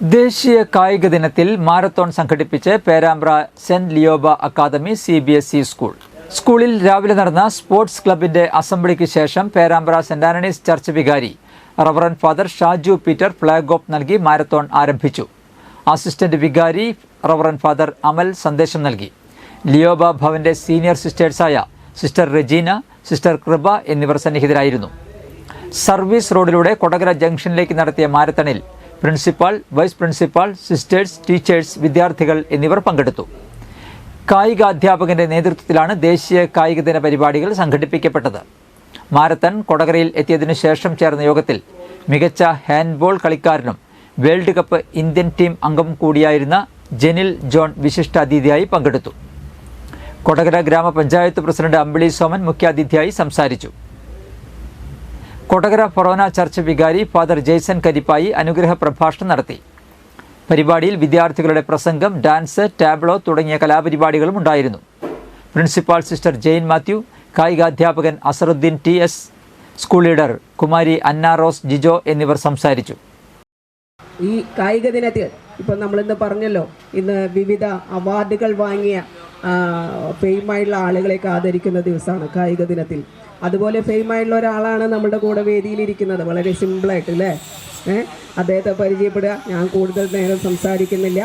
ദേശീയ കായിക ദിനത്തിൽ മാരത്തോൺ സംഘടിപ്പിച്ച് Perambra saint Lioba academy CBSE school. സ്കൂളിൽ രാവിലെ നടന്ന സ്പോർട്സ് ക്ലബിന്റെ അസംബ്ലിക്ക് ശേഷം പേരാമ്പ്ര സെന്റ് ആന്റണീസ് ചർച്ച് വികാരി reverend father Shaju Peter flag off നൽകി മാരത്തോൺ ആരംഭിച്ചു. അസിസ്റ്റന്റ് വികാരി റവറൻ ഫാദർ അമൽ സന്ദേശം നൽകി. ലിയോബ ഭവന്റെ സീനിയർ സിസ്റ്റേഴ്സായ സിസ്റ്റർ റെജീന, സിസ്റ്റർ കൃപ എന്നിവർ സന്നിഹിതരായിരുന്നു. സർവീസ് റോഡിലൂടെ കൊടകര ജംഗ്ഷനിലേക്ക് നടത്തിയ മാരത്തണിൽ principal, vice principal, sisters, teachers, വിദ്യാർത്ഥികൾ എന്നിവർ പങ്കെടുത്തു. കായികാധ്യാപകന്റെ നേതൃത്വത്തിലാണ് ദേശീയ കായിക ദിന പരിപാടികൾ സംഘടിപ്പിക്കപ്പെട്ടത്. മാരത്തൺ കൊടകരയിൽ എത്തിയതിനു ശേഷം ചേർന്ന യോഗത്തിൽ മികച്ച ഹാൻഡ്ബോൾ കളിക്കാരനും വേൾഡ് കപ്പ് ഇന്ത്യൻ ടീം അംഗം കൂടിയായിരുന്ന ജെനിൽ ജോൺ വിശിഷ്ടാതിഥിയായി പങ്കെടുത്തു. കൊടകര ഗ്രാമപഞ്ചായത്ത് പ്രസിഡന്റ് അമ്പിളി സോമൻ മുഖ്യാതിഥിയായി സംസാരിച്ചു. കൊടകര ഫൊറോന ചർച്ച് വികാരി ഫാദർ ജെയ്സൺ കരിപ്പായി അനുഗ്രഹ പ്രഭാഷണം നടത്തി. പരിപാടിയിൽ വിദ്യാർത്ഥികളുടെ പ്രസംഗം, ഡാൻസ്, ടാബ്ലോ തുടങ്ങിയ കലാപരിപാടികളും ഉണ്ടായിരുന്നു. പ്രിൻസിപ്പാൾ സിസ്റ്റർ ജെയിൻ മാത്യു, കായികാധ്യാപകൻ Azharuddin TS, school leader Kumari Anna Rose Jijo എന്നിവർ സംസാരിച്ചു. ഈ കായിക ദിനത്തിൽ ഇപ്പം നമ്മളിന്ന് പറഞ്ഞല്ലോ, ഇന്ന് വിവിധ അവാർഡുകൾ വാങ്ങിയ ഫെയിമായിട്ടുള്ള ആളുകളെയൊക്കെ ആദരിക്കുന്ന ദിവസമാണ് കായിക ദിനത്തിൽ. അതുപോലെ ഫെയിമായിട്ടുള്ള ഒരാളാണ് നമ്മുടെ കൂടെ വേദിയിലിരിക്കുന്നത്. വളരെ സിമ്പിളായിട്ട് അല്ലേ, അദ്ദേഹത്തെ പരിചയപ്പെടുക. ഞാൻ കൂടുതൽ നേരം സംസാരിക്കുന്നില്ല.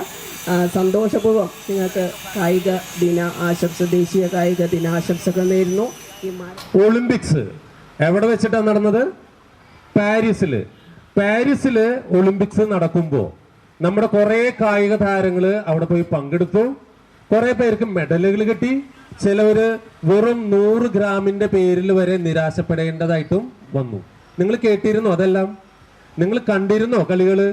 സന്തോഷപൂർവ്വം നിങ്ങൾക്ക് കായിക ദിന ആശംസ, ദേശീയ കായിക ദിനാശംസകൾ നേരുന്നു. ഒളിമ്പിക്സ് എവിടെ വെച്ചിട്ടാണ് നടന്നത്? പാരീസിൽ ഒളിമ്പിക്സ് നടക്കുമ്പോൾ നമ്മുടെ കുറേ കായിക താരങ്ങൾ അവിടെ പോയി പങ്കെടുത്തു. കുറേ പേർക്ക് മെഡലുകൾ കിട്ടി. ചിലവര് വെറും 100 ഗ്രാമിന്റെ പേരിൽ വരെ നിരാശപ്പെടേണ്ടതായിട്ടും വന്നു. നിങ്ങൾ കേട്ടിരുന്നോ? അതെല്ലാം നിങ്ങൾ കണ്ടിരുന്നോ കളികള്?